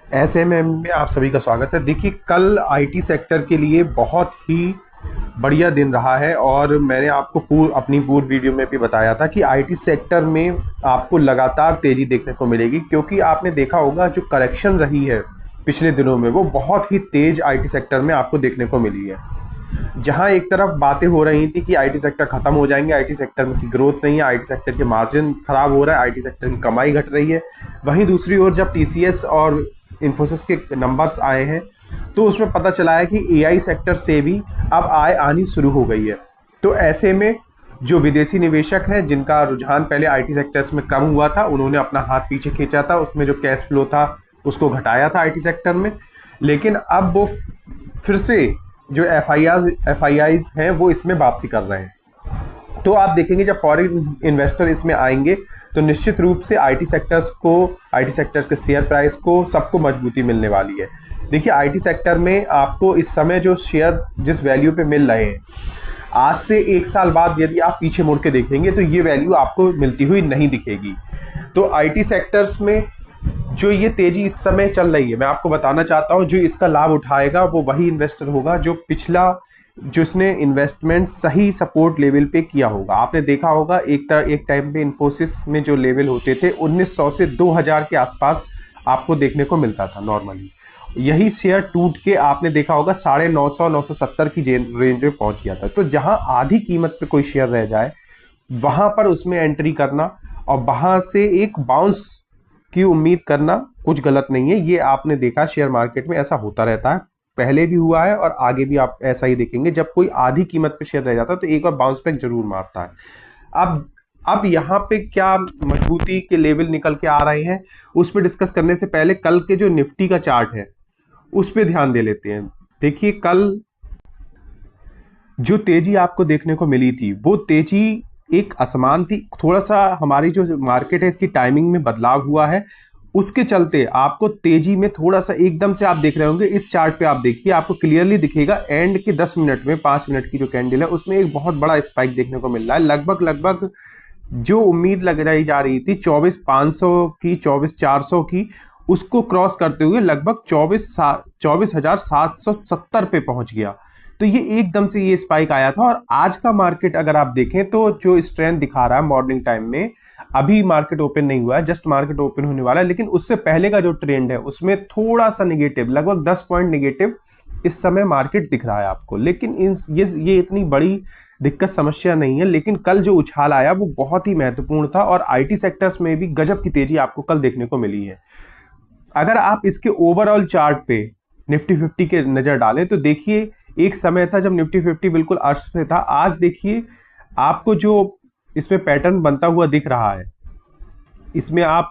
SMM में आप सभी का स्वागत है। देखिए, कल आईटी सेक्टर के लिए बहुत ही बढ़िया दिन रहा है और मैंने आपको अपनी पूर्व वीडियो में भी बताया था कि आईटी सेक्टर में आपको लगातार तेजी देखने को मिलेगी, क्योंकि आपने देखा होगा जो करेक्शन रही है पिछले दिनों में वो बहुत ही तेज आईटी सेक्टर में आपको देखने को मिली है। जहां एक तरफ बातें हो रही थी कि आईटी सेक्टर खत्म हो जाएंगे, आईटी सेक्टर में की ग्रोथ नहीं है, आईटी सेक्टर के मार्जिन खराब हो रहा है, आईटी सेक्टर की कमाई घट रही है, वहीं दूसरी ओर जब टीसीएस और इन्फोसिस के नंबर्स आए हैं तो उसमें पता चला है कि एआई सेक्टर से भी अब आय आनी शुरू हो गई है। तो ऐसे में जो विदेशी निवेशक हैं, जिनका रुझान पहले आईटी सेक्टर्स में कम हुआ था, उन्होंने अपना हाथ पीछे खींचा था, उसमें जो कैश फ्लो था उसको घटाया था आईटी सेक्टर में। लेकिन अब वो फिर से जो एफआईआई हैं वो इसमें वापसी कर रहे हैं। तो आप देखेंगे जब फॉरेन इन्वेस्टर इसमें आएंगे तो निश्चित रूप से आईटी सेक्टर्स के शेयर प्राइस को सबको मजबूती मिलने वाली है। देखिए, आईटी सेक्टर में आपको इस समय जो शेयर जिस वैल्यू पे मिल रहे हैं, आज से 1 साल बाद यदि आप पीछे मुड़ के देखेंगे तो ये वैल्यू आपको मिलती हुई नहीं दिखेगी। तो आईटी सेक्टर्स में जो ये तेजी इस समय चल रही है, मैं आपको बताना चाहता हूं, जो इसका लाभ उठाएगा वो वही इन्वेस्टर होगा जो जिसने इन्वेस्टमेंट सही सपोर्ट लेवल पे किया होगा। आपने देखा होगा एक टाइम पे इन्फोसिस में जो लेवल होते थे 1900 से 2000 के आसपास आपको देखने को मिलता था नॉर्मली। यही शेयर टूट के आपने देखा होगा 950 970 की रेंज में पहुंच गया था। तो जहां आधी कीमत पे कोई शेयर रह जाए वहां पर उसमें एंट्री करना और वहां से एक बाउंस की उम्मीद करना कुछ गलत नहीं है। ये आपने देखा शेयर मार्केट में ऐसा होता रहता है, पहले भी हुआ है और आगे भी आप ऐसा ही देखेंगे। जब कोई आधी कीमत पे शेयर रह जाता है तो एक बार बाउंस बैक जरूर मारता है। अब यहाँ पे क्या मजबूती के लेवल निकल के आ रहे हैं उस पर डिस्कस करने से पहले कल के जो निफ्टी का चार्ट है उस पर ध्यान दे लेते हैं। देखिए, कल जो तेजी आपको देखने को मिली थी वो तेजी एक असमान थी। थोड़ा सा हमारी जो मार्केट है इसकी टाइमिंग में बदलाव हुआ है, उसके चलते आपको तेजी में थोड़ा सा एकदम से आप देख रहे होंगे। इस चार्ट पे आप देखिए, आपको क्लियरली दिखेगा एंड के 10 मिनट में 5 मिनट की जो कैंडल है उसमें एक बहुत बड़ा स्पाइक देखने को मिल रहा है। लगभग जो उम्मीद लग रही जा रही थी 24,500 की, 24,400 की, उसको क्रॉस करते हुए लगभग 24,770 पे पहुंच गया। तो ये एकदम से ये स्पाइक आया था। और आज का मार्केट अगर आप देखें तो जो स्ट्रेंथ दिखा रहा है मॉर्निंग टाइम में, अभी मार्केट ओपन नहीं हुआ है, जस्ट मार्केट ओपन होने वाला है, लेकिन उससे पहले का जो ट्रेंड है उसमें थोड़ा सा निगेटिव, लगभग 10 पॉइंट निगेटिव इस समय मार्केट दिख रहा है आपको। लेकिन ये इतनी बड़ी दिक्कत समस्या नहीं है। लेकिन कल जो उछाल आया वो बहुत ही महत्वपूर्ण था और आईटी सेक्टर्स में भी गजब की तेजी आपको कल देखने को मिली है। अगर आप इसके ओवरऑल चार्ट पे निफ्टी 50 के नजर डालें तो देखिए, एक समय था जब निफ्टी 50 बिल्कुल अर्श पे था। आज देखिए आपको जो इसमें पैटर्न बनता हुआ दिख रहा है, इसमें आप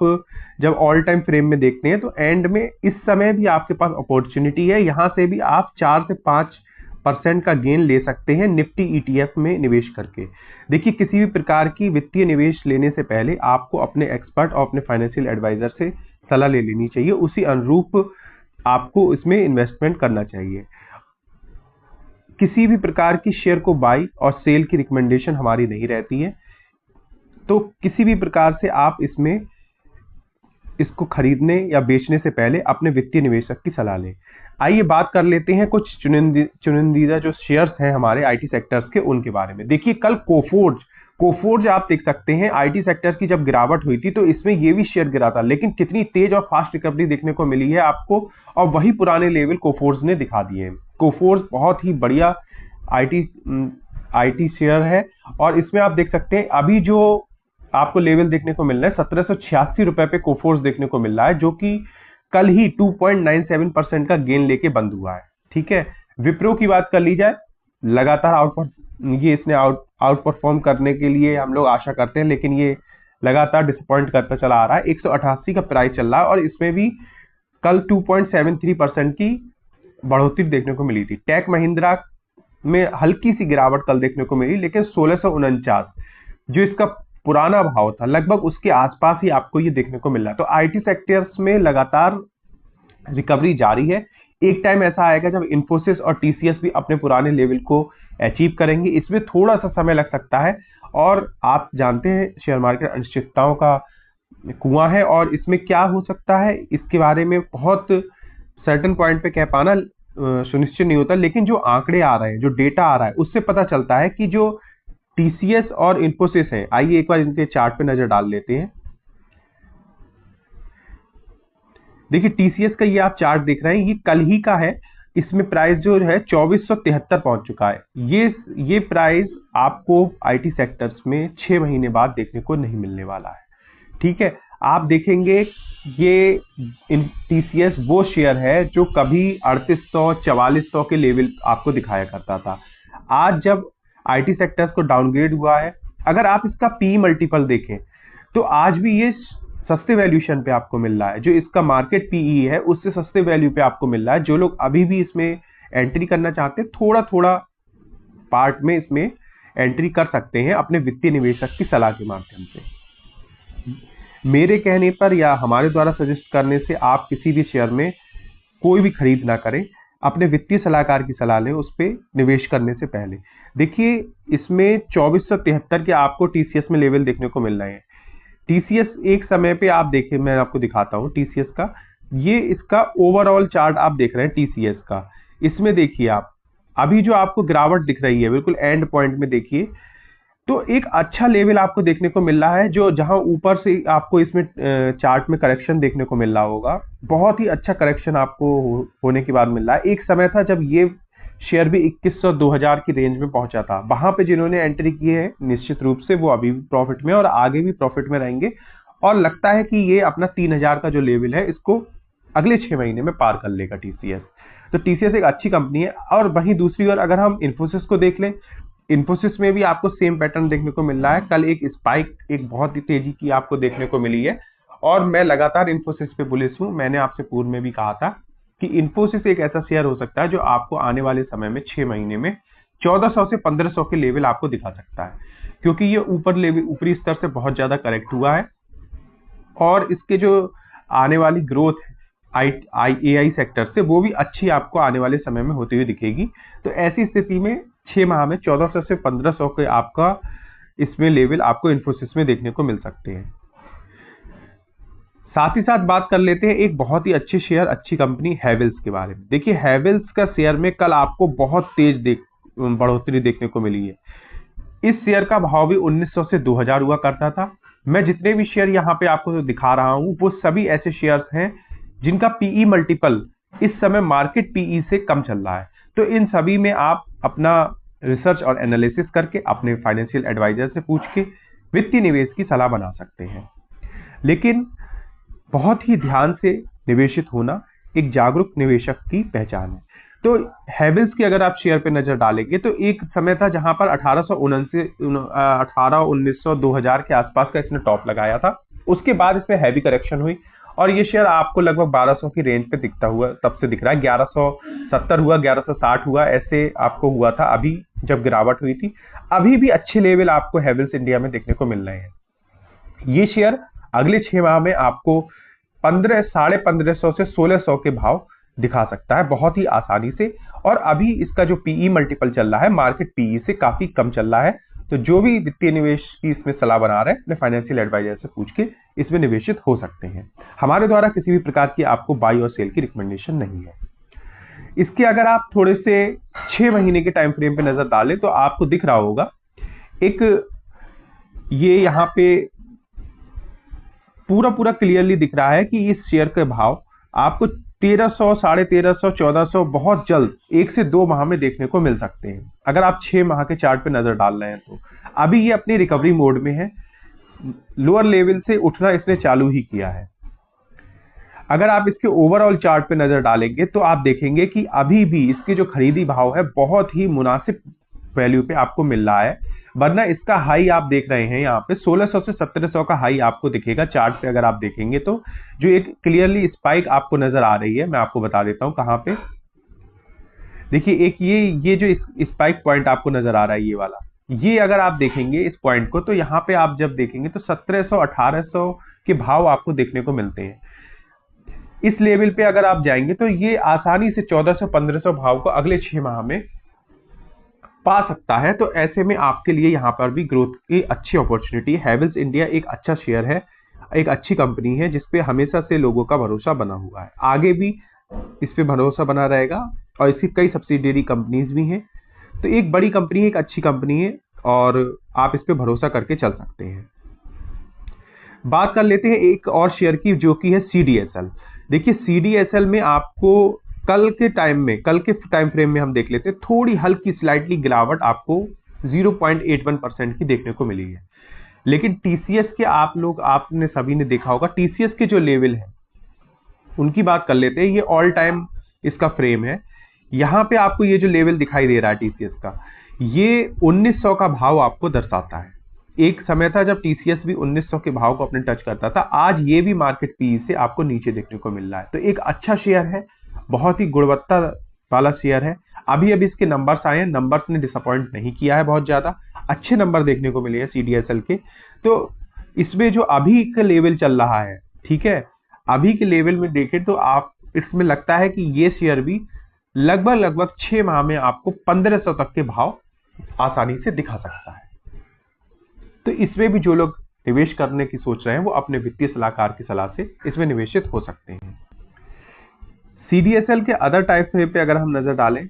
जब ऑल टाइम फ्रेम में देखते हैं तो एंड में इस समय भी आपके पास अपॉर्चुनिटी है, यहां से भी आप 4 से 5% का गेन ले सकते हैं निफ्टी ईटीएफ में निवेश करके। देखिए, किसी भी प्रकार की वित्तीय निवेश लेने से पहले आपको अपने एक्सपर्ट और अपने फाइनेंशियल एडवाइजर से सलाह ले लेनी चाहिए, उसी अनुरूप आपको इसमें इन्वेस्टमेंट करना चाहिए। किसी भी प्रकार की शेयर को बाई और सेल की रिकमेंडेशन हमारी नहीं रहती है, तो किसी भी प्रकार से आप इसको खरीदने या बेचने से पहले अपने वित्तीय निवेशक की सलाह लें। आइए बात कर लेते हैं कुछ चुनिंदा जो शेयर्स हैं हमारे आईटी सेक्टर्स के, उनके बारे में। देखिए, कल कोफोर्ज आप देख सकते हैं, आईटी सेक्टर की जब गिरावट हुई थी तो इसमें ये भी शेयर गिरा था, लेकिन कितनी तेज और फास्ट रिकवरी देखने को मिली है आपको, और वही पुराने लेवल कोफोर्ज ने दिखा दिए हैं। कोफोर्ज बहुत ही बढ़िया आईटी शेयर है और इसमें आप देख सकते हैं अभी जो आपको लेवल देखने को मिल रहा है 1786 रुपए पे कोफोर्ज देखने को मिल रहा है, जो कि कल ही 2.97% का गेन लेके बंद हुआ है। ठीक है, विप्रो की बात कर ली जाए, लगातार इसने आउट परफॉर्म करने के लिए हम लोग आशा करते हैं, लेकिन ये लगातार डिसअपॉइंट करता चला आ रहा है। 188 का प्राइस चल रहा है और इसमें भी कल 2.73% की बढ़ोतरी देखने को मिली थी। टेक महिंद्रा में हल्की सी गिरावट कल देखने को मिली, लेकिन 1649 जो इसका पुराना भाव था लगभग उसके आसपास ही आपको ये देखने को मिल रहा है। तो आईटी सेक्टर्स में लगातार रिकवरी जारी है। एक टाइम ऐसा आएगा जब इन्फोसिस और टीसीएस भी अपने पुराने लेवल को अचीव करेंगे, इसमें थोड़ा सा समय लग सकता है। और आप जानते हैं शेयर मार्केट अनिश्चितताओं का कुआं है और इसमें क्या हो सकता है इसके बारे में बहुत सर्टेन पॉइंट पे कह पाना सुनिश्चित नहीं होता, लेकिन जो आंकड़े आ रहे हैं, जो डेटा आ रहा है, उससे पता चलता है कि जो टीसीएस और इन्फोसिस है, आइए एक बार इनके चार्ट पे नजर डाल लेते हैं। देखिए टीसीएस का ये आप चार्ट देख रहे हैं, ये कल ही का है। इसमें प्राइस जो है 2473 पहुंच चुका है। ये प्राइस आपको आईटी सेक्टर्स में 6 महीने बाद देखने को नहीं मिलने वाला है। ठीक है, आप देखेंगे ये टीसीएस वो शेयर है जो कभी 3800 4400 के लेवल आपको दिखाया करता था। आज जब आईटी सेक्टर्स को डाउनग्रेड हुआ है, अगर आप इसका पी मल्टीपल देखें तो आज भी ये सस्ते वैल्यूएशन पे आपको मिल रहा है। जो इसका मार्केट पीई है उससे सस्ते वैल्यू पे आपको मिल रहा है। जो लोग अभी भी इसमें एंट्री करना चाहते हैं, थोड़ा थोड़ा पार्ट में इसमें एंट्री कर सकते हैं अपने वित्तीय निवेशक की सलाह के माध्यम से। मेरे कहने पर या हमारे द्वारा सजेस्ट करने से आप किसी भी शेयर में कोई भी खरीद ना करें, अपने वित्तीय सलाहकार की सलाह लें उस पर निवेश करने से पहले। देखिए इसमें 2473 के आपको टीसीएस में लेवल देखने को मिल रहे हैं। टीसीएस एक समय पे आप देखिए, मैं आपको दिखाता हूं टीसीएस का, ये इसका ओवरऑल चार्ट आप देख रहे हैं टीसीएस का। इसमें देखिए आप अभी जो आपको गिरावट दिख रही है बिल्कुल एंड पॉइंट में देखिए, तो एक अच्छा लेवल आपको देखने को मिल रहा है। जो जहां ऊपर से आपको इसमें चार्ट में करेक्शन देखने को मिल रहा होगा, बहुत ही अच्छा करेक्शन आपको होने के बाद मिल रहा है। एक समय था जब ये शेयर भी 2100 2000 की रेंज में पहुंचा था। वहां पे जिन्होंने एंट्री की है निश्चित रूप से वो अभी भी प्रॉफिट में और आगे भी प्रॉफिट में रहेंगे, और लगता है कि ये अपना 3000 का जो लेवल है इसको अगले 6 महीने में पार कर लेगा टीसीएस। तो टीसीएस एक अच्छी कंपनी है। और वहीं दूसरी ओर अगर हम इन्फोसिस को देख लें, इन्फोसिस में भी आपको सेम पैटर्न देखने को मिल रहा है। कल एक स्पाइक, एक बहुत ही तेजी की आपको देखने को मिली है, और मैं लगातार इन्फोसिस पे बुलिश हूं। मैंने आपसे पूर्व में भी कहा था कि इन्फोसिस एक ऐसा शेयर हो सकता है जो आपको आने वाले समय में 6 महीने में 1400 से 1500 के लेवल आपको दिखा सकता है, क्योंकि ये ऊपरी स्तर से बहुत ज्यादा करेक्ट हुआ है और इसके जो आने वाली ग्रोथ है एआई सेक्टर से, वो भी अच्छी आपको आने वाले समय में होती हुई दिखेगी। तो ऐसी स्थिति में 6 माह में 1400 से 1500 के आपका इसमें लेवल आपको इन्फोसिस में देखने को मिल सकते हैं। साथ ही साथ बात कर लेते हैं एक बहुत ही अच्छे शेयर, अच्छी कंपनी हैवेल्स के बारे में। देखिए हैवेल्स का शेयर में कल आपको बहुत तेज बढ़ोतरी देखने को मिली है। इस शेयर का भाव भी 1900 से 2000 हुआ करता था। मैं जितने भी शेयर यहाँ पे आपको दिखा रहा हूं वो सभी ऐसे शेयर्स हैं जिनका पीई मल्टीपल इस समय मार्केट पीई से कम चल रहा है। तो इन सभी में आप अपना रिसर्च और एनालिसिस करके अपने फाइनेंशियल एडवाइजर से पूछ के वित्तीय निवेश की सलाह बना सकते हैं। लेकिन बहुत ही ध्यान से निवेशित होना एक जागरूक निवेशक की पहचान है। तो हैवेल्स की अगर आप शेयर पे नजर डालेंगे तो एक समय था जहां पर 1900 2000 के आसपास का इसने टॉप लगाया था। उसके बाद इसमें हैवी करेक्शन हुई और ये शेयर आपको लगभग 1200 की रेंज पे दिखता हुआ तब से दिख रहा है। 1170 हुआ, 1160 हुआ, ऐसे आपको हुआ था अभी जब गिरावट हुई थी। अभी भी अच्छे लेवल आपको हैवेल्स इंडिया में देखने को मिल रहे हैं। ये शेयर अगले 6 माह में आपको 1500 से 1600 के भाव दिखा सकता है बहुत ही आसानी से। और अभी इसका जो पीई मल्टीपल चल रहा है मार्केट पीई से काफी कम चल रहा है। तो जो भी वित्तीय निवेश की इसमें सलाह बना रहे हैं अपने फाइनेंशियल एडवाइजर से पूछ के इसमें निवेशित हो सकते हैं। हमारे द्वारा किसी भी प्रकार की आपको बाई और सेल की रिकमेंडेशन नहीं है। इसके अगर आप थोड़े से 6 महीने के टाइम फ्रेम पे नजर डालें तो आपको दिख रहा होगा एक ये यहाँ पे पूरा क्लियरली दिख रहा है कि इस शेयर के भाव आपको 1300, 1350, 1400 बहुत जल्द 1 से 2 माह में देखने को मिल सकते हैं अगर आप 6 माह के चार्ट पे नजर डाल रहे हैं। तो अभी ये अपनी रिकवरी मोड में है, लोअर लेवल से उठना इसने चालू ही किया है। अगर आप इसके ओवरऑल चार्ट पे नजर डालेंगे तो आप देखेंगे कि अभी भी इसके जो खरीदी भाव है बहुत ही मुनासिब वैल्यू पे आपको मिल रहा है। वरना इसका हाई आप देख रहे हैं यहाँ पे 1600 से 1700 का हाई आपको दिखेगा चार्ट पे। अगर आप देखेंगे तो जो एक क्लियरली स्पाइक आपको नजर आ रही है, मैं आपको बता देता हूँ कहाँ पे। देखिए एक ये जो स्पाइक पॉइंट आपको नजर आ रहा है ये वाला, ये अगर आप देखेंगे इस पॉइंट को तो यहाँ पे आप जब देखेंगे तो 1700 1800 के भाव आपको देखने को मिलते हैं। इस लेवल पे अगर आप जाएंगे तो ये आसानी से 1400 1500 भाव को अगले 6 माह में पा सकता है। तो ऐसे में आपके लिए यहाँ पर भी ग्रोथ की अच्छी अपॉर्चुनिटी है। हैवेल्स इंडिया एक अच्छा शेयर है, एक अच्छी कंपनी है जिसपे हमेशा से लोगों का भरोसा बना हुआ है, आगे भी इस पे भरोसा बना रहेगा और इसकी कई सब्सिडियरी कंपनीज भी हैं। तो एक बड़ी कंपनी है, एक अच्छी कंपनी है और आप इस पे भरोसा करके चल सकते हैं। बात कर लेते हैं एक और शेयर की जो कि है CDSL। देखिए CDSL में आपको कल के टाइम फ्रेम में हम देख लेते हैं, थोड़ी हल्की स्लाइटली गिरावट आपको 0.81% की देखने को मिली है। लेकिन TCS के आपने सभी ने देखा होगा, TCS के जो लेवल है उनकी बात कर लेते हैं। ये ऑल टाइम इसका फ्रेम है। यहाँ पे आपको ये जो लेवल दिखाई दे रहा है TCS का, ये 1900 का भाव आपको दर्शाता है। एक समय था जब TCS भी 1900 के भाव को अपने टच करता था, आज ये भी मार्केट PE से आपको नीचे देखने को मिल रहा है। तो एक अच्छा शेयर है, बहुत ही गुणवत्ता वाला शेयर है। अभी इसके नंबर्स आए हैं, नंबर्स ने डिसअपॉइंट नहीं किया है, बहुत ज्यादा अच्छे नंबर देखने को मिले हैं CDSL के। तो इसमें जो अभी का लेवल चल रहा है, ठीक है, अभी के लेवल में देखें तो आप इसमें लगता है कि ये शेयर भी लगभग 6 माह में आपको 1500 तक के भाव आसानी से दिखा सकता है। तो इसमें भी जो लोग निवेश करने की सोच रहे हैं वो अपने वित्तीय सलाहकार की सलाह से इसमें निवेशित हो सकते हैं। CDSL के अदर टाइप पे अगर हम नजर डालें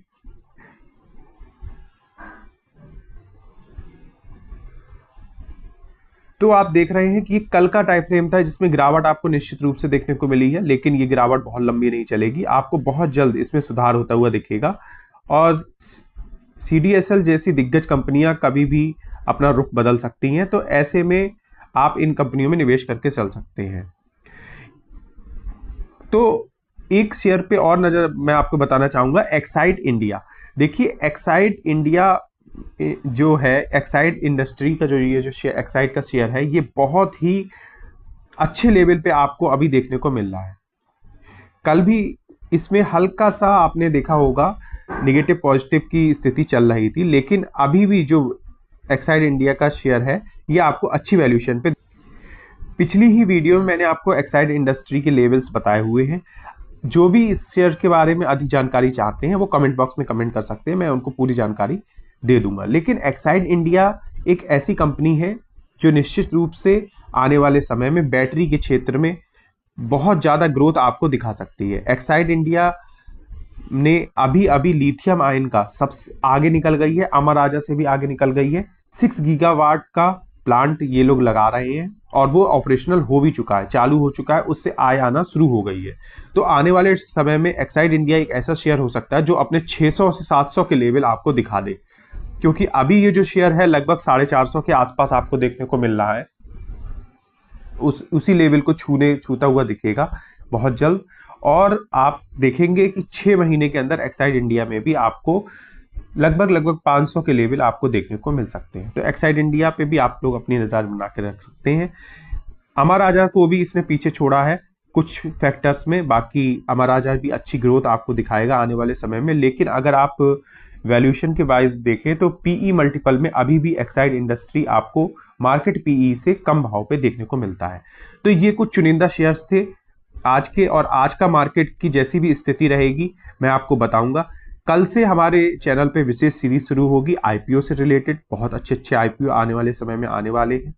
तो आप देख रहे हैं कि कल का टाइम फ्रेम था जिसमें गिरावट आपको निश्चित रूप से देखने को मिली है, लेकिन ये गिरावट बहुत लंबी नहीं चलेगी, आपको बहुत जल्द इसमें सुधार होता हुआ दिखेगा। और CDSL जैसी दिग्गज कंपनियां कभी भी अपना रुख बदल सकती हैं, तो ऐसे में आप इन कंपनियों में निवेश करके चल सकते हैं। तो एक शेयर पे और नजर मैं आपको बताना चाहूंगा, एक्साइड इंडिया। देखिए एक्साइड इंडिया जो है, एक्साइड इंडस्ट्री का जो शेयर, एक्साइड का शेयर है, ये बहुत ही अच्छे लेवल पे आपको अभी देखने को मिल रहा है। कल भी इसमें हल्का सा आपने देखा होगा निगेटिव पॉजिटिव की स्थिति चल रही थी, लेकिन अभी भी जो एक्साइड इंडिया का शेयर है ये आपको अच्छी वैल्यूएशन पे। पिछली ही वीडियो में मैंने आपको एक्साइड इंडस्ट्री के लेवल्स बताए हुए हैं। जो भी इस शेयर के बारे में अधिक जानकारी चाहते हैं वो कमेंट बॉक्स में कमेंट कर सकते हैं, मैं उनको पूरी जानकारी दे दूंगा। लेकिन एक्साइड इंडिया एक ऐसी कंपनी है जो निश्चित रूप से आने वाले समय में बैटरी के क्षेत्र में बहुत ज्यादा ग्रोथ आपको दिखा सकती है। एक्साइड इंडिया ने अभी लिथियम आयन का सबसे आगे निकल गई है, अमर राजा से भी आगे निकल गई है। 6 गीगावाट का प्लांट ये लोग लगा रहे हैं और वो ऑपरेशनल हो भी चुका है, चालू हो चुका है, उससे आय आना शुरू हो गई है। तो आने वाले समय में एक्साइड इंडिया एक ऐसा शेयर हो सकता है जो अपने 600 से 700 के लेवल आपको दिखा दे, क्योंकि अभी ये जो शेयर है लगभग 450 के आसपास आपको देखने को मिल रहा है। उसी लेवल को छूता हुआ दिखेगा बहुत जल्द। और आप देखेंगे कि 6 महीने के अंदर एक्साइड इंडिया में भी आपको लगभग 500 के लेवल आपको देखने को मिल सकते हैं। तो एक्साइड इंडिया पे भी आप लोग अपनी नजर बना के रख सकते हैं। अमर राजा को भी इसने पीछे छोड़ा है कुछ फैक्टर्स में, बाकी अमर राजा भी अच्छी ग्रोथ आपको दिखाएगा आने वाले समय में। लेकिन अगर आप वैल्यूएशन के वाइज देखें तो PE मल्टीपल में अभी भी एक्साइड इंडस्ट्री आपको मार्केट PE से कम भाव पे देखने को मिलता है। तो ये कुछ चुनिंदा शेयर्स थे आज के, और आज का मार्केट की जैसी भी स्थिति रहेगी मैं आपको बताऊंगा। कल से हमारे चैनल पे विशेष सीरीज शुरू होगी IPO से रिलेटेड, बहुत अच्छे IPO आने वाले समय में आने वाले हैं।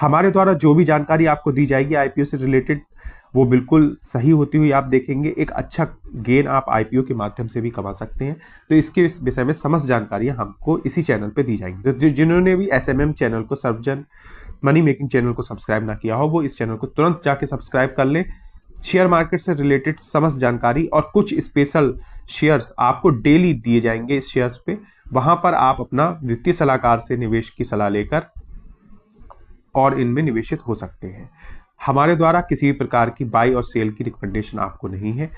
हमारे द्वारा जो भी जानकारी आपको दी जाएगी IPO से रिलेटेड वो बिल्कुल सही होती हुई आप देखेंगे। एक अच्छा गेन आप IPO के माध्यम से भी कमा सकते हैं। तो इसके विषय में समस्त जानकारियां हमको इसी चैनल पे दी जाएंगी। तो जिन्होंने भी SMM चैनल को, सर्वजन मनी मेकिंग चैनल को सब्सक्राइब ना किया हो वो इस चैनल को तुरंत जाके सब्सक्राइब कर ले। शेयर मार्केट से रिलेटेड समस्त जानकारी और कुछ स्पेशल शेयर्स आपको डेली दिए जाएंगे इस शेयर्स पे, वहां पर आप अपना वित्तीय सलाहकार से निवेश की सलाह लेकर और इनमें निवेशित हो सकते हैं। हमारे द्वारा किसी भी प्रकार की बाई और सेल की रिकमेंडेशन आपको नहीं है।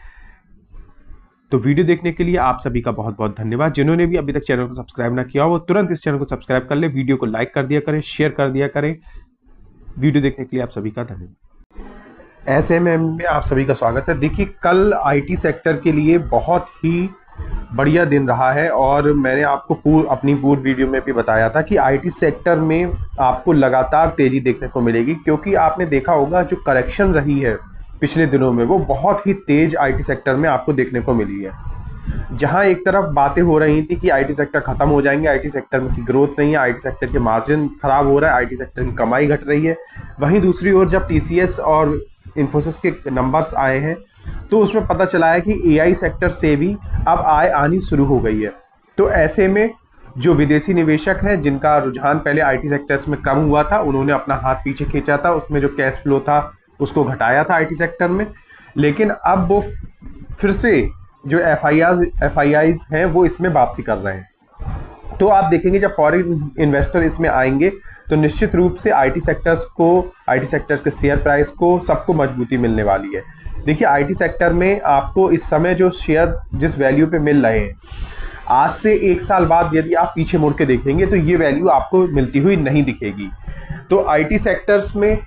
तो वीडियो देखने के लिए आप सभी का बहुत बहुत धन्यवाद। जिन्होंने भी अभी तक चैनल को सब्सक्राइब ना किया हो वो तुरंत इस चैनल को सब्सक्राइब कर ले, वीडियो को लाइक कर दिया करें, शेयर कर दिया करें। वीडियो देखने के लिए आप सभी का धन्यवाद। SMM में आप सभी का स्वागत है। देखिए कल IT सेक्टर के लिए बहुत ही बढ़िया दिन रहा है और मैंने आपको अपनी पूर्व वीडियो में भी बताया था कि IT सेक्टर में आपको लगातार तेजी देखने को मिलेगी, क्योंकि आपने देखा होगा जो करेक्शन रही है पिछले दिनों में वो बहुत ही तेज IT सेक्टर में आपको देखने को मिली है। जहां एक तरफ बातें हो रही थी कि आईटी सेक्टर खत्म हो जाएंगे, आईटी सेक्टर में की ग्रोथ नहीं है, आईटी सेक्टर के मार्जिन खराब हो रहा है, आईटी सेक्टर की कमाई घट रही है, वहीं दूसरी ओर जब टीसीएस और इन्फोसिस के नंबर्स आए हैं तो उसमें पता चला है कि एआई सेक्टर से भी अब आय आनी शुरू हो गई है। तो ऐसे में जो विदेशी निवेशक हैं जिनका रुझान पहले आईटी सेक्टर्स में कम हुआ था, उन्होंने अपना हाथ पीछे खींचा था, उसमें जो कैश फ्लो था उसको घटाया था आईटी सेक्टर में, लेकिन अब वो फिर से जो एफआईआईज हैं वो इसमें वापसी कर रहे हैं। तो आप देखेंगे जब फॉरेन इन्वेस्टर इसमें आएंगे तो निश्चित रूप से आईटी सेक्टर्स के शेयर प्राइस को सबको मजबूती मिलने वाली है। देखिए आईटी सेक्टर में आपको इस समय जो शेयर जिस वैल्यू पे मिल रहे हैं, आज से 1 साल बाद यदि आप पीछे मुड़ के देखेंगे तो ये वैल्यू आपको मिलती हुई नहीं दिखेगी। तो आईटी सेक्टर्स में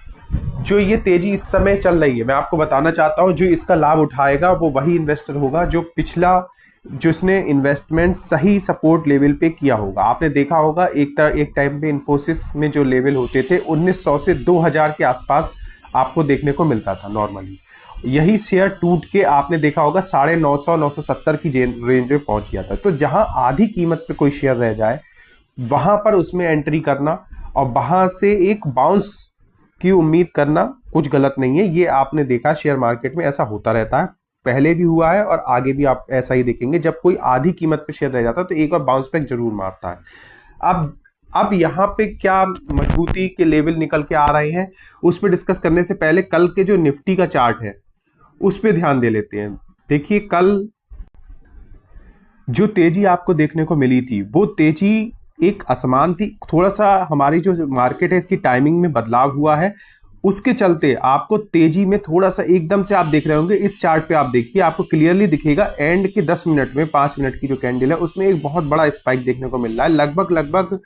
जो ये तेजी इस समय चल रही है, मैं आपको बताना चाहता हूं जो इसका लाभ उठाएगा वो वही इन्वेस्टर होगा जो जिसने इन्वेस्टमेंट सही सपोर्ट लेवल पे किया होगा। आपने देखा होगा एक टाइम पे इन्फोसिस में जो लेवल होते थे 1900 से 2000 के आसपास आपको देखने को मिलता था नॉर्मली। यही शेयर टूट के आपने देखा होगा 950 970 की रेंज में पहुंच गया था। तो जहां आधी कीमत पे कोई शेयर रह जाए वहां पर उसमें एंट्री करना और वहां से एक बाउंस की उम्मीद करना कुछ गलत नहीं है। ये आपने देखा शेयर मार्केट में ऐसा होता रहता है, पहले भी हुआ है और आगे भी आप ऐसा ही देखेंगे। जब कोई आधी कीमत पे शेयर रह जाता है तो एक बार बाउंस बैक जरूर मारता है। अब यहाँ पे क्या मजबूती के लेवल निकल के आ रहे हैं उस पर डिस्कस करने से पहले कल के जो निफ्टी का चार्ट है उस पर ध्यान दे लेते हैं। देखिए कल जो तेजी आपको देखने को मिली थी वो तेजी एक असमान थी। थोड़ा सा हमारी जो मार्केट है इसकी टाइमिंग में बदलाव हुआ है, उसके चलते आपको तेजी में थोड़ा सा एकदम से आप देख रहे होंगे। इस चार्ट पे आप देखिए आपको क्लियरली दिखेगा एंड के 10 मिनट में 5 मिनट की जो कैंडल है उसमें एक बहुत बड़ा स्पाइक देखने को मिल रहा है। लगभग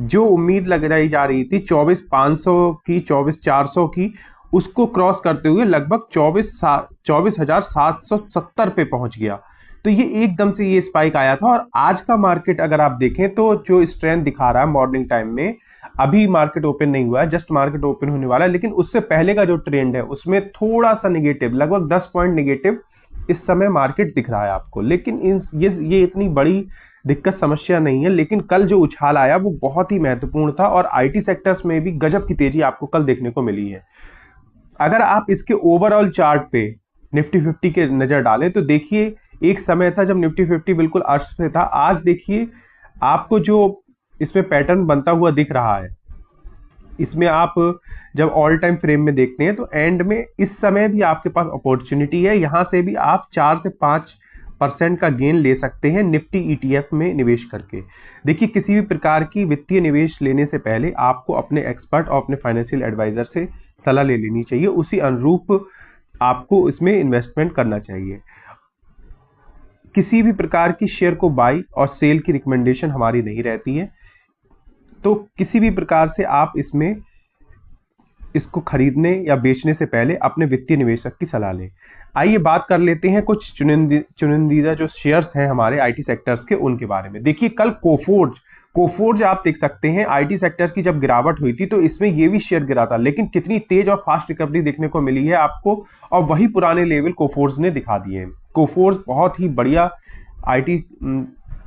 जो उम्मीद लगाई जा रही थी 24,500 की, 24,400 की, उसको क्रॉस करते हुए लगभग 24,770 पे पहुंच गया। तो ये एकदम से ये स्पाइक आया था। और आज का मार्केट अगर आप देखें तो जो स्ट्रेंथ दिखा रहा है मॉर्निंग टाइम में, अभी मार्केट ओपन नहीं हुआ है, जस्ट मार्केट ओपन होने वाला है, लेकिन उससे पहले का जो ट्रेंड है उसमें थोड़ा सा निगेटिव, लगभग 10 पॉइंट निगेटिव इस समय मार्केट दिख रहा है आपको। लेकिन ये इतनी बड़ी दिक्कत समस्या नहीं है, लेकिन कल जो उछाल आया वो बहुत ही महत्वपूर्ण था और आईटी सेक्टर्स में भी गजब की तेजी आपको कल देखने को मिली है। अगर आप इसके ओवरऑल चार्ट पे निफ्टी 50 के नजर डालें तो देखिए एक समय था जब निफ्टी 50 बिल्कुल अर्श पे था। आज देखिए आपको जो इसमें पैटर्न बनता हुआ दिख रहा है, इसमें आप जब ऑल टाइम फ्रेम में देखते हैं तो एंड में इस समय भी आपके पास अपॉर्चुनिटी है, यहां से भी आप 4 से 5% का गेन ले सकते हैं निफ्टी ईटीएफ में निवेश करके। देखिए किसी भी प्रकार की वित्तीय निवेश लेने से पहले आपको अपने एक्सपर्ट और अपने फाइनेंशियल एडवाइजर से सलाह ले लेनी चाहिए, उसी अनुरूप आपको इसमें इन्वेस्टमेंट करना चाहिए। किसी भी प्रकार की शेयर को बाई और सेल की रिकमेंडेशन हमारी नहीं रहती है, तो किसी भी प्रकार से आप इसको खरीदने या बेचने से पहले अपने वित्तीय निवेशक की सलाह लें। आइए बात कर लेते हैं कुछ चुनिंदा जो शेयर्स हैं हमारे आईटी सेक्टर्स के, उनके बारे में। देखिए कल कोफोर्ज आप देख सकते हैं, आईटी सेक्टर्स की जब गिरावट हुई थी तो इसमें ये भी शेयर गिरा था, लेकिन कितनी तेज और फास्ट रिकवरी देखने को मिली है आपको, और वही पुराने लेवल कोफोर्ज ने दिखा दिए हैं। कोफोर्ज बहुत ही बढ़िया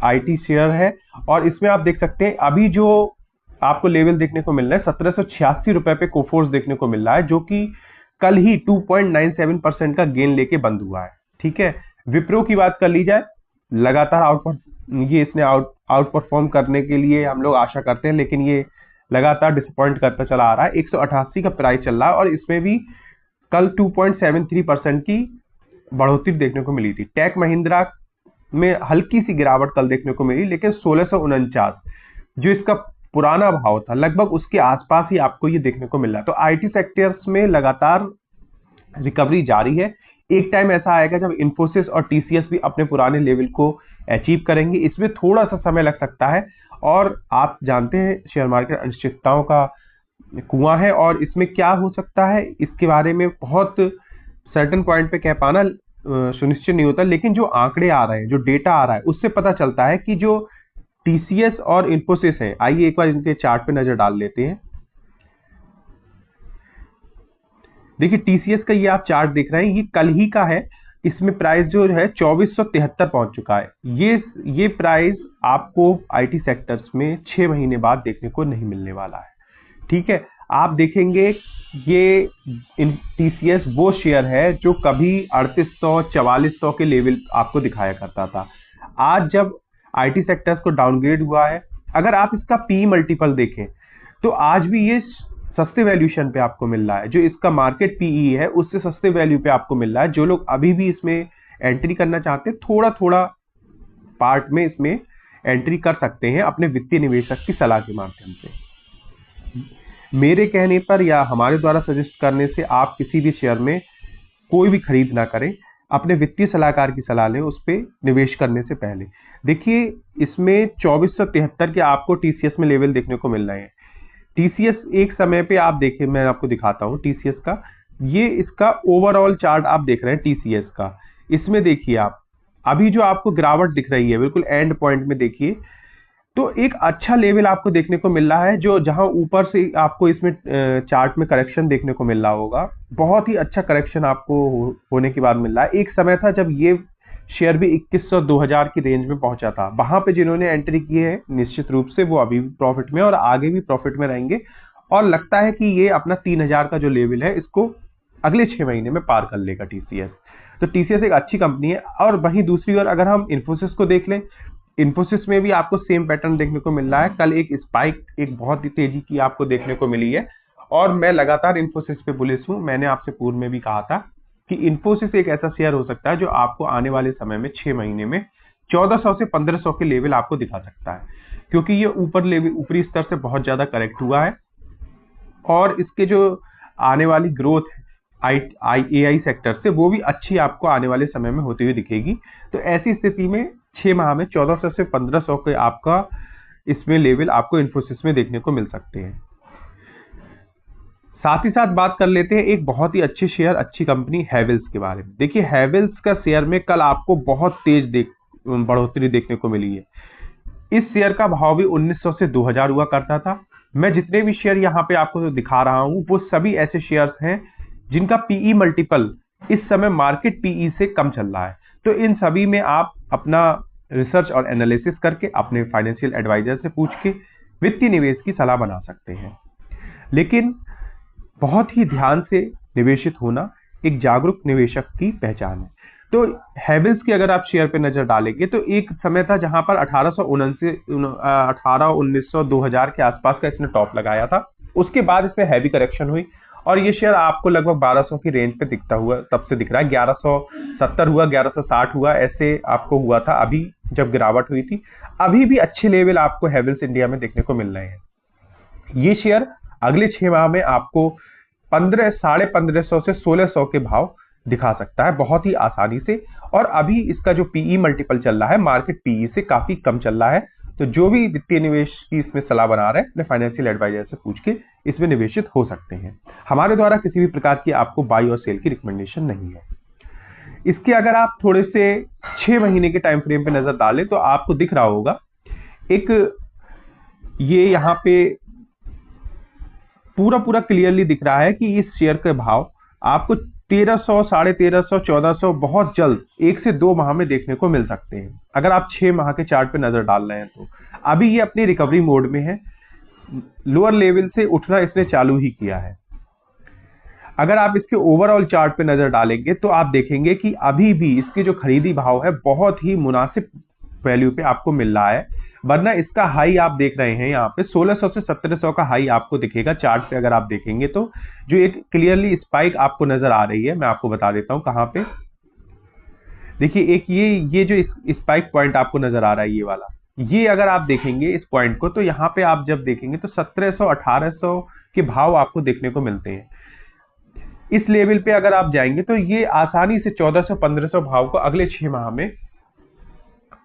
आईटी शेयर है और इसमें आप देख सकते हैं अभी जो आपको लेवल देखने को मिल रहा है 1786 रुपए पे कोफोर्ज देखने को मिल रहा है, जो कि कल ही 2.97% का गेन लेके बंद हुआ है। ठीक है, विप्रो की बात कर ली जाए, लगातार इसने आउट परफॉर्म करने के लिए हम लोग आशा करते हैं, लेकिन ये लगातार डिसअपॉइंट करता चला आ रहा है। 188 का प्राइस चल रहा है और इसमें भी कल 2.73% की बढ़ोतरी देखने को मिली थी। टेक महिंद्रा में हल्की सी गिरावट कल देखने को मिली, लेकिन 1649 जो इसका पुराना भाव था लगभग उसके आसपास ही आपको ये देखने को मिल रहा है। तो आईटी सेक्टर्स में लगातार रिकवरी जारी है। एक टाइम ऐसा आएगा जब इन्फोसिस और टीसीएस भी अपने पुराने लेवल को अचीव करेंगे, इसमें थोड़ा सा समय लग सकता है। और आप जानते हैं शेयर मार्केट अनिश्चितताओं का कुआं है और इसमें क्या हो सकता है इसके बारे में बहुत सर्टेन पॉइंट पे कह पाना सुनिश्चित नहीं होता, लेकिन जो आंकड़े आ रहे हैं, जो डेटा आ रहा है, उससे पता चलता है कि जो टीसीएस और इन्फोसिस है, आइए एक बार इनके चार्ट पे नजर डाल लेते हैं। देखिए टीसीएस का ये आप चार्ट देख रहे हैं, ये कल ही का है। इसमें प्राइस जो है 2473 पहुंच चुका है। ये प्राइस आपको आईटी सेक्टर्स में 6 महीने बाद देखने को नहीं मिलने वाला है। ठीक है, आप देखेंगे ये टीसीएस वो शेयर है जो कभी 3800 4400 के लेवल आपको दिखाया करता था। आज जब आईटी सेक्टर्स को डाउनग्रेड हुआ है, अगर आप इसका पी मल्टीपल देखें तो आज भी ये सस्ते वैल्यूएशन पे आपको मिल रहा है। जो इसका मार्केट पीई है उससे सस्ते वैल्यू पे आपको मिल रहा है। जो लोग अभी भी इसमें एंट्री करना चाहते हैं, थोड़ा थोड़ा पार्ट में इसमें एंट्री कर सकते हैं अपने वित्तीय निवेशक की सलाह के माध्यम से। मेरे कहने पर या हमारे द्वारा सजेस्ट करने से आप किसी भी शेयर में कोई भी खरीद ना करें, अपने वित्तीय सलाहकार की सलाह लें उस पर निवेश करने से पहले। देखिए, इसमें 2473 के आपको टीसीएस में लेवल देखने को मिल रहे हैं। टीसीएस एक समय पे आप देखिए, मैं आपको दिखाता हूं टीसीएस का, ये इसका ओवरऑल चार्ट आप देख रहे हैं टीसीएस का। इसमें देखिए आप अभी जो आपको गिरावट दिख रही है बिल्कुल एंड पॉइंट में देखिए, तो एक अच्छा लेवल आपको देखने को मिल रहा है। जो जहां ऊपर से आपको इसमें चार्ट में करेक्शन देखने को मिल रहा होगा, बहुत ही अच्छा करेक्शन आपको होने के बाद मिल रहा है। एक समय था जब ये शेयर भी 2100 2000 की रेंज में पहुंचा था। वहां पे जिन्होंने एंट्री की है निश्चित रूप से वो अभी भी प्रॉफिट में और आगे भी प्रॉफिट में रहेंगे, और लगता है कि ये अपना 3000 का जो लेवल है इसको अगले 6 महीने में पार कर लेगा टीसीएस। तो टीसीएस एक अच्छी कंपनी है। और वहीं दूसरी ओर अगर हम इन्फोसिस को देख लें, इन्फोसिस में भी आपको सेम पैटर्न देखने को मिल रहा है। कल एक स्पाइक, एक बहुत ही तेजी की आपको देखने को मिली है, और मैं लगातार इन्फोसिस पे बुलिश हूं। मैंने आपसे पूर्व में भी कहा था कि इन्फोसिस एक ऐसा शेयर हो सकता है जो आपको आने वाले समय में 6 महीने में 1400 से 1500 के लेवल आपको दिखा सकता है, क्योंकि ये ऊपरी स्तर से बहुत ज्यादा करेक्ट हुआ है, और इसके जो आने वाली ग्रोथ एआई सेक्टर से वो भी अच्छी आपको आने वाले समय में होती हुई दिखेगी। तो ऐसी स्थिति में 6 माह में 1400 से 1500 के आपका इसमें लेवल आपको इन्फोसिस में देखने को मिल सकते हैं। साथ ही साथ बात कर लेते हैं एक बहुत ही अच्छी शेयर, अच्छी कंपनी हैवेल्स के बारे में। देखिए, हैवेल्स का शेयर में कल आपको बहुत तेज बढ़ोतरी देखने को मिली है। इस शेयर का भाव भी 1900 से 2000 हुआ करता था। मैं जितने भी शेयर यहाँ पे आपको दिखा रहा हूं वो सभी ऐसे शेयर्स हैं जिनका पीई मल्टीपल इस समय मार्केट पीई से कम चल रहा है। तो इन सभी में आप अपना रिसर्च और एनालिसिस करके अपने फाइनेंशियल एडवाइजर से पूछ के वित्तीय निवेश की सलाह बना सकते हैं। लेकिन बहुत ही ध्यान से निवेशित होना एक जागरूक निवेशक की पहचान है। तो हैवेल्स की अगर आप शेयर पे नजर डालेंगे तो एक समय था जहां पर 1900 2000 के आसपास का इसने टॉप लगाया था। उसके बाद इसमें हैवी करेक्शन हुई और ये शेयर आपको लगभग 1200 की रेंज पे दिखता हुआ तब से दिख रहा है। 1170 हुआ, 1160 हुआ, ऐसे आपको हुआ था अभी जब गिरावट हुई थी। अभी भी अच्छे लेवल आपको हैवेल्स इंडिया में देखने को मिल रहे हैं। ये शेयर अगले 6 माह में आपको 1500 से 1600 के भाव दिखा सकता है बहुत ही आसानी से। और अभी इसका जो पीई मल्टीपल चल रहा है मार्केट पीई से काफी कम चल रहा है। तो जो भी वित्तीय निवेश की इसमें सलाह बना रहे हैं अपने फाइनेंशियल एडवाइजर से पूछ के इसमें निवेशित हो सकते हैं। हमारे द्वारा किसी भी प्रकार की आपको बाई और सेल की रिकमेंडेशन नहीं है। इसके अगर आप थोड़े से 6 महीने के टाइम फ्रेम पे नजर डालें तो आपको दिख रहा होगा एक ये यहाँ पे पूरा क्लियरली दिख रहा है कि इस शेयर के भाव आपको 1300, 1350, 1400 बहुत जल्द 1 से 2 माह में देखने को मिल सकते हैं अगर आप 6 माह के चार्ट पे नजर डाल रहे हैं। तो अभी ये अपनी रिकवरी मोड में है, लोअर लेवल से उठना इसने चालू ही किया है। अगर आप इसके ओवरऑल चार्ट पे नजर डालेंगे तो आप देखेंगे कि अभी भी इसके जो खरीदी भाव है बहुत ही मुनासिब वैल्यू पे आपको मिल रहा है। वरना इसका हाई आप देख रहे हैं यहाँ पे 1600 से 1700 का हाई आपको दिखेगा चार्ट पे। अगर आप देखेंगे तो जो एक क्लियरली स्पाइक आपको नजर आ रही है, मैं आपको बता देता हूँ कहाँ पे। देखिए एक ये जो स्पाइक पॉइंट आपको नजर आ रहा है ये वाला, ये अगर आप देखेंगे इस पॉइंट को तो यहाँ पे आप जब देखेंगे तो 1700 1800 के भाव आपको देखने को मिलते हैं। इस लेवल पे अगर आप जाएंगे तो ये आसानी से 1400 1500 भाव को अगले 6 माह में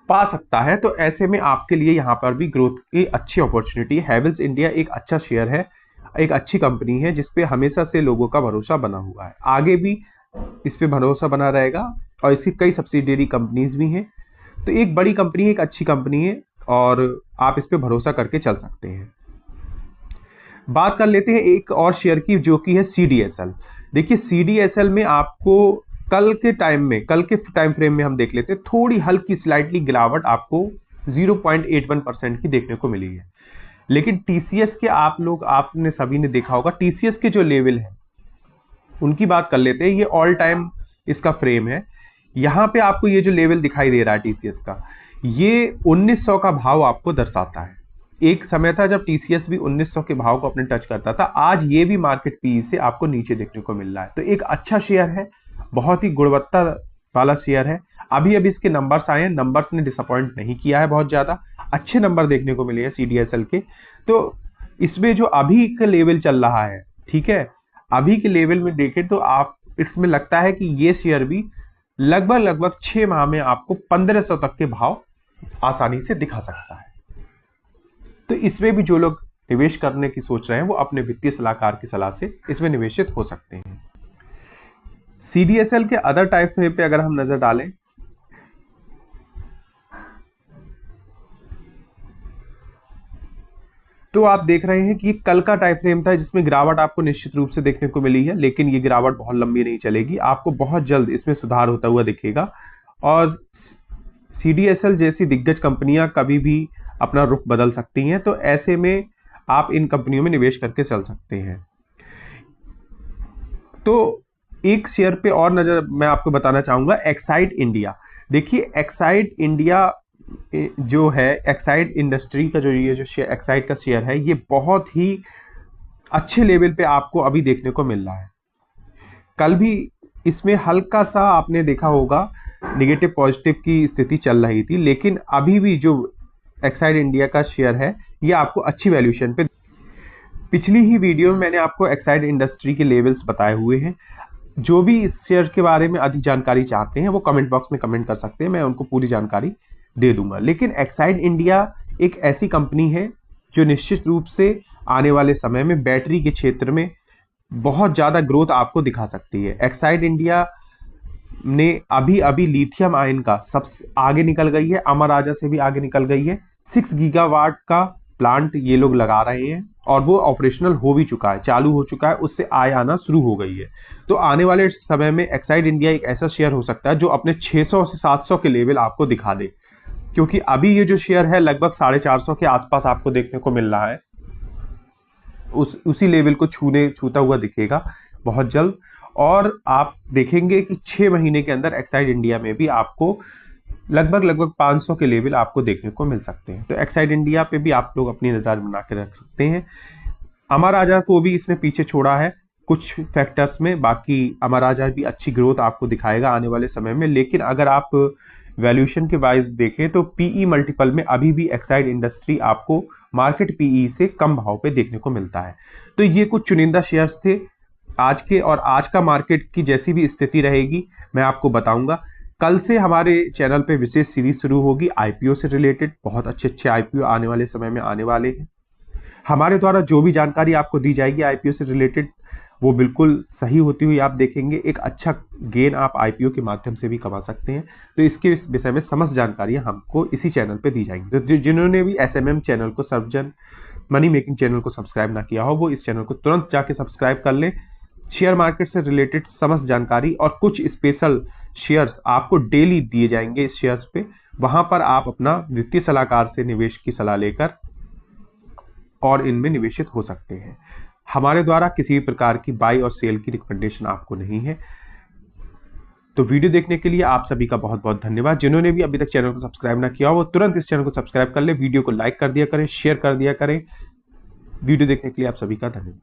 पा सकता है। तो ऐसे में आपके लिए यहाँ पर भी ग्रोथ की अच्छी अपॉर्चुनिटी है। हैवेल्स इंडिया एक अच्छा शेयर है, एक अच्छी कंपनी है जिसपे हमेशा से लोगों का भरोसा बना हुआ है, आगे भी इस पे भरोसा बना रहेगा। और इसकी कई सब्सिडियरी कंपनीज भी हैं। तो एक बड़ी कंपनी है, एक अच्छी कंपनी है और आप इस पे भरोसा करके चल सकते हैं। बात कर लेते हैं एक और शेयर की जो कि है CDSL। देखिए CDSL में आपको कल के टाइम फ्रेम में हम देख लेते हैं, थोड़ी हल्की स्लाइटली गिरावट आपको 0.81% की देखने को मिली है। लेकिन टीसीएस के आपने सभी ने देखा होगा, टीसीएस के जो लेवल है उनकी बात कर लेते हैं। ये ऑल टाइम इसका फ्रेम है। यहां पे आपको ये जो लेवल दिखाई दे रहा है टीसीएस का, ये 1900 का भाव आपको दर्शाता है। एक समय था जब टीसीएस भी 1900 के भाव को अपने टच करता था। आज ये भी मार्केट पीई से आपको नीचे देखने को मिल रहा है। तो एक अच्छा शेयर है, बहुत ही गुणवत्ता वाला शेयर है। अभी इसके नंबर्स आए हैं, नंबर्स ने डिसअपॉइंट नहीं किया है, बहुत ज्यादा अच्छे नंबर देखने को मिले हैं सीडीएसएल के। तो इसमें जो अभी का लेवल चल रहा है, ठीक है, अभी के लेवल में देखें तो आप इसमें लगता है कि ये शेयर भी लगभग 6 माह में आपको 1500 तक के भाव आसानी से दिखा सकता है। तो इसमें भी जो लोग निवेश करने की सोच रहे हैं वो अपने वित्तीय सलाहकार की सलाह से इसमें निवेशित हो सकते हैं। सीडीएसएल के अदर टाइप पे अगर हम नजर डालें तो आप देख रहे हैं कि कल का टाइम फ्रेम था जिसमें गिरावट आपको निश्चित रूप से देखने को मिली है, लेकिन ये गिरावट बहुत लंबी नहीं चलेगी, आपको बहुत जल्द इसमें सुधार होता हुआ दिखेगा। और सीडीएसएल जैसी दिग्गज कंपनियां कभी भी अपना रुख बदल सकती हैं, तो ऐसे में आप इन कंपनियों में निवेश करके चल सकते हैं। तो एक शेयर पे और नजर मैं आपको बताना चाहूंगा, एक्साइड इंडिया। देखिए एक्साइड इंडिया जो है, एक्साइड इंडस्ट्री का जो एक्साइड का शेयर है, ये बहुत ही अच्छे लेवल पे आपको अभी देखने को मिल रहा है। कल भी इसमें हल्का सा आपने देखा होगा निगेटिव पॉजिटिव की स्थिति चल रही थी, लेकिन अभी भी जो एक्साइड इंडिया का शेयर है ये आपको अच्छी वैल्यूएशन पे। पिछली ही वीडियो में मैंने आपको एक्साइड इंडस्ट्री के लेवल्स बताए हुए हैं। जो भी इस शेयर के बारे में अधिक जानकारी चाहते हैं वो कमेंट बॉक्स में कमेंट कर सकते हैं, मैं उनको पूरी जानकारी दे दूंगा। लेकिन एक्साइड इंडिया एक ऐसी कंपनी है जो निश्चित रूप से आने वाले समय में बैटरी के क्षेत्र में बहुत ज्यादा ग्रोथ आपको दिखा सकती है। एक्साइड इंडिया ने अभी लिथियम आयन का सबसे आगे निकल गई है, अमर राजा से भी आगे निकल गई है। 6 गीगावाट का प्लांट ये लोग लगा रहे हैं और वो ऑपरेशनल हो भी चुका है, चालू हो चुका है, उससे आय आना शुरू हो गई है। तो आने वाले समय में एक्साइड इंडिया एक ऐसा शेयर हो सकता है जो अपने 600 से 700 के लेवल आपको दिखा दे, क्योंकि अभी ये जो शेयर है लगभग 450 के आसपास आपको देखने को मिल रहा है। उसी लेवल को छूता हुआ दिखेगा बहुत जल्द। और आप देखेंगे कि 6 महीने के अंदर एक्साइड इंडिया में भी आपको लगभग 500 के लेवल आपको देखने को मिल सकते हैं। तो एक्साइड इंडिया पे भी आप लोग अपनी नजर बना के रख सकते हैं। अमर राजा को भी इसने पीछे छोड़ा है कुछ फैक्टर्स में, बाकी अमर राजा भी अच्छी ग्रोथ आपको दिखाएगा आने वाले समय में। लेकिन अगर आप वैल्यूएशन के वाइज देखें तो पीई मल्टीपल में अभी भी एक्साइड इंडस्ट्री आपको मार्केट पीई से कम भाव पे देखने को मिलता है। तो ये कुछ चुनिंदा शेयर्स थे आज के, और आज का मार्केट की जैसी भी स्थिति रहेगी मैं आपको बताऊंगा। कल से हमारे चैनल पे विशेष सीरीज शुरू होगी आईपीओ से रिलेटेड। बहुत अच्छे आईपीओ आने वाले समय में आने वाले हैं। हमारे द्वारा जो भी जानकारी आपको दी जाएगी आईपीओ से रिलेटेड वो बिल्कुल सही होती हुई आप देखेंगे। एक अच्छा गेन आप आईपीओ के माध्यम से भी कमा सकते हैं। तो इसके विषय में समस्त जानकारियां हमको इसी चैनल पे दी जाएंगी। तो जिन्होंने भी एसएमएम चैनल को, सर्वजन मनी मेकिंग चैनल को सब्सक्राइब ना किया हो वो इस चैनल को तुरंत जाके सब्सक्राइब कर ले। शेयर मार्केट से रिलेटेड समस्त जानकारी और कुछ स्पेशल शेयर्स आपको डेली दिए जाएंगे इस शेयर्स पे। वहां पर आप अपना वित्तीय सलाहकार से निवेश की सलाह लेकर और इनमें निवेशित हो सकते हैं। हमारे द्वारा किसी भी प्रकार की बाई और सेल की रिकमेंडेशन आपको नहीं है। तो वीडियो देखने के लिए आप सभी का बहुत बहुत धन्यवाद। जिन्होंने भी अभी तक चैनल को सब्सक्राइब ना किया हो वो तुरंत इस चैनल को सब्सक्राइब कर ले, वीडियो को लाइक कर दिया करें, शेयर कर दिया करें। वीडियो देखने के लिए आप सभी का धन्यवाद।